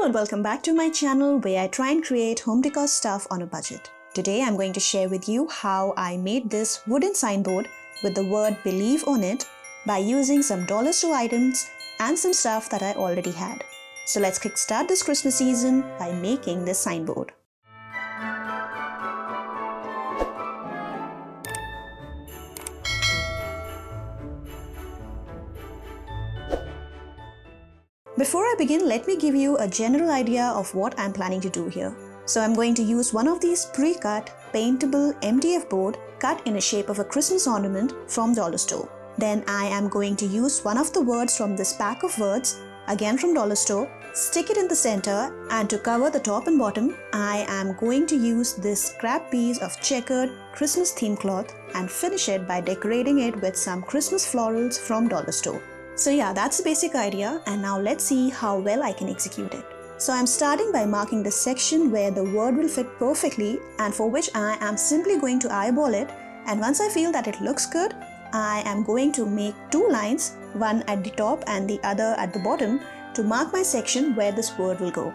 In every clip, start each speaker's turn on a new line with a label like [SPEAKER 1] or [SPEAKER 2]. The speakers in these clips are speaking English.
[SPEAKER 1] and welcome back to my channel where I try and create home decor stuff on a budget. Today I'm going to share with you how I made this wooden signboard with the word believe on it by using some dollar store items and some stuff that I already had. So let's kickstart this Christmas season by making this signboard. Before I begin, let me give you a general idea of what I'm planning to do here. So I'm going to use one of these pre-cut, paintable MDF board cut in a shape of a Christmas ornament from dollar store. Then I am going to use one of the words from this pack of words, again from dollar store, stick it in the center, and to cover the top and bottom, I am going to use this scrap piece of checkered Christmas theme cloth and finish it by decorating it with some Christmas florals from dollar store. So yeah, that's the basic idea, and now let's see how well I can execute it. So I'm starting by marking the section where the word will fit perfectly and for which I am simply going to eyeball it, and once I feel that it looks good, I am going to make two lines, one at the top and the other at the bottom, to mark my section where this word will go.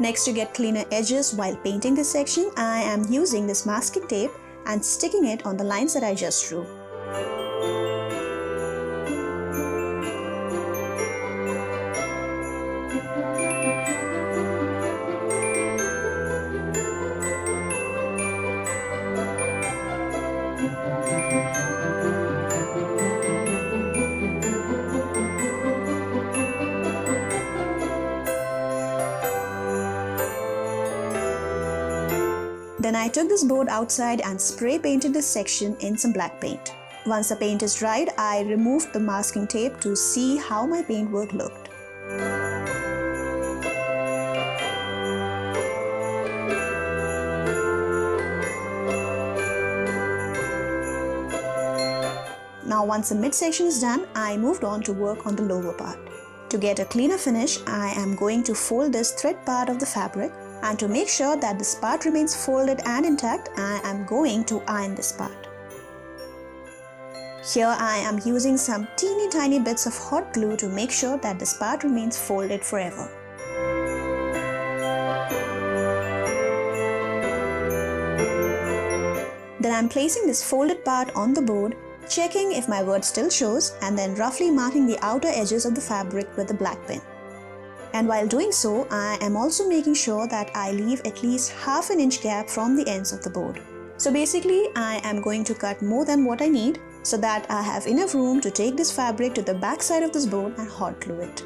[SPEAKER 1] Next, to get cleaner edges while painting this section, I am using this masking tape and sticking it on the lines that I just drew. Then I took this board outside and spray painted this section in some black paint. Once the paint is dried, I removed the masking tape to see how my paintwork looked. Now once the midsection is done, I moved on to work on the lower part. To get a cleaner finish, I am going to fold this thread part of the fabric, and to make sure that this part remains folded and intact, I am going to iron this part. Here I am using some teeny tiny bits of hot glue to make sure that this part remains folded forever. Then I am placing this folded part on the board, checking if my word still shows, and then roughly marking the outer edges of the fabric with a black pen. And while doing so, I am also making sure that I leave at least half an inch gap from the ends of the board. So basically, I am going to cut more than what I need so that I have enough room to take this fabric to the back side of this board and hot glue it.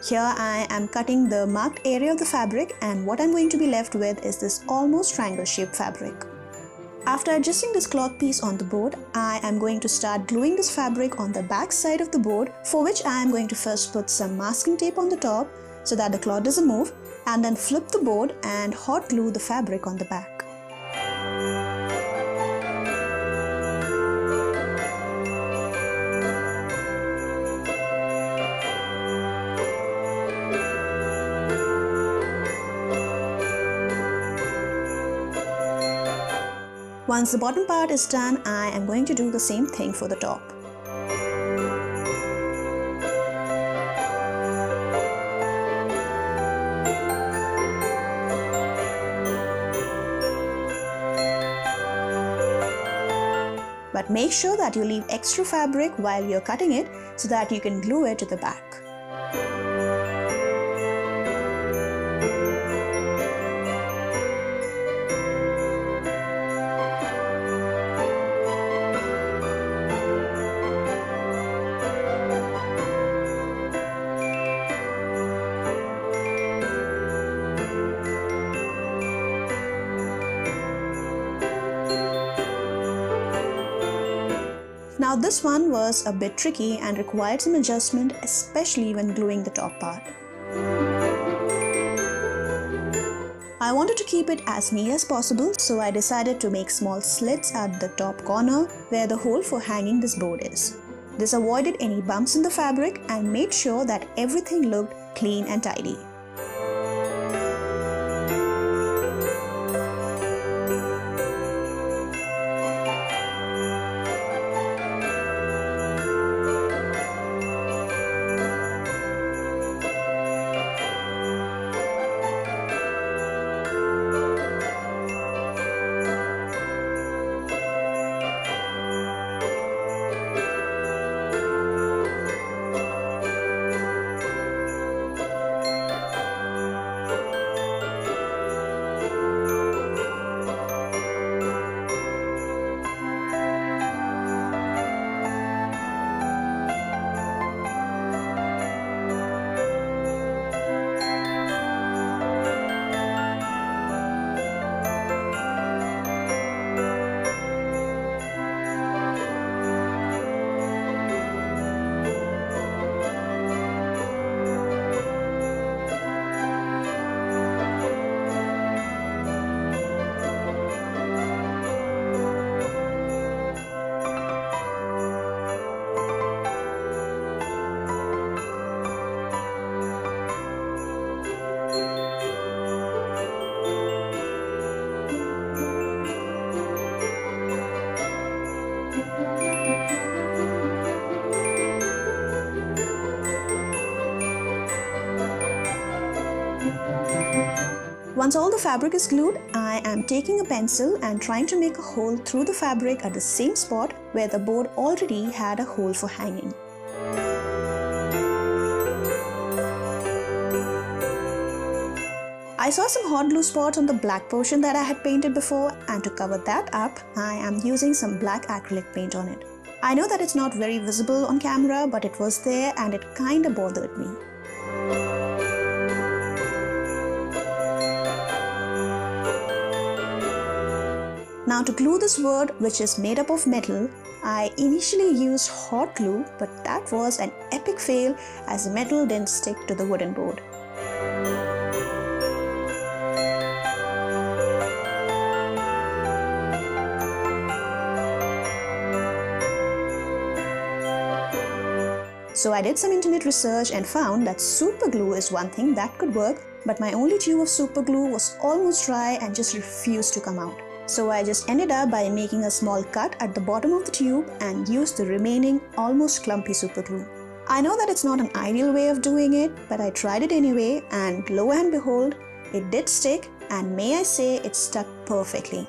[SPEAKER 1] Here I am cutting the marked area of the fabric, and what I'm going to be left with is this almost triangle shaped fabric. After adjusting this cloth piece on the board, I am going to start gluing this fabric on the back side of the board, for which I am going to first put some masking tape on the top so that the cloth doesn't move, and then flip the board and hot glue the fabric on the back. Once the bottom part is done, I am going to do the same thing for the top. But make sure that you leave extra fabric while you're cutting it so that you can glue it to the back. Now this one was a bit tricky and required some adjustment, especially when gluing the top part. I I wanted to keep it as neat as possible, so I decided to make small slits at the top corner where the hole for hanging this board is. This avoided any bumps in the fabric and made sure that everything looked clean and tidy. Once all the fabric is glued, I am taking a pencil and trying to make a hole through the fabric at the same spot where the board already had a hole for hanging. I saw some hot glue spots on the black portion that I had painted before, and to cover that up, I am using some black acrylic paint on it. I know that it's not very visible on camera, but it was there and it kinda bothered me. Now to glue this word, which is made up of metal, I initially used hot glue, but that was an epic fail as the metal didn't stick to the wooden board. So I did some internet research and found that super glue is one thing that could work, but my only tube of super glue was almost dry and just refused to come out. So I just ended up by making a small cut at the bottom of the tube and used the remaining almost clumpy super glue. I know that it's not an ideal way of doing it, but I tried it anyway, and lo and behold, it did stick, and may I say it stuck perfectly.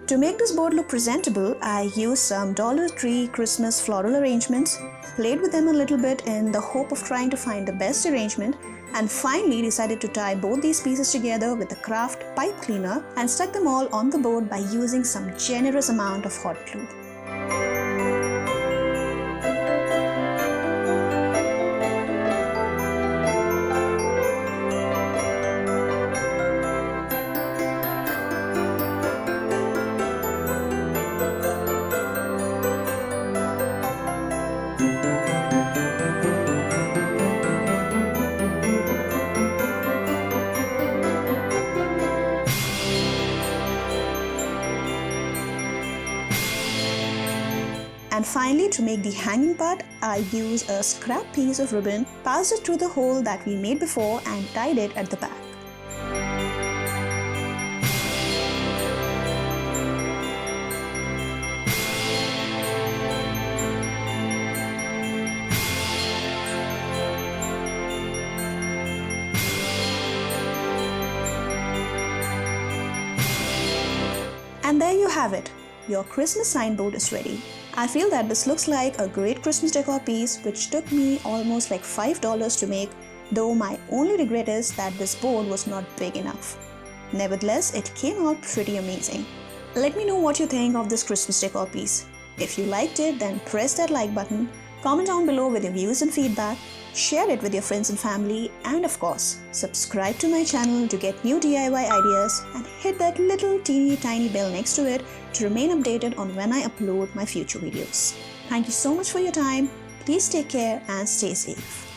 [SPEAKER 1] To make this board look presentable, I used some Dollar Tree Christmas floral arrangements, played with them a little bit in the hope of trying to find the best arrangement, and finally decided to tie both these pieces together with a craft pipe cleaner and stuck them all on the board by using some generous amount of hot glue. And finally, to make the hanging part, I used a scrap piece of ribbon, passed it through the hole that we made before and tied it at the back. And there you have it. Your Christmas signboard is ready. I feel that this looks like a great Christmas decor piece which took me almost like $5 to make, though my only regret is that this board was not big enough. Nevertheless, it came out pretty amazing. Let me know what you think of this Christmas decor piece. If you liked it, then press that like button, comment down below with your views and feedback, share it with your friends and family, and of course, subscribe to my channel to get new DIY ideas and hit that little teeny tiny bell next to it to remain updated on when I upload my future videos. Thank you so much for your time. Please take care and stay safe.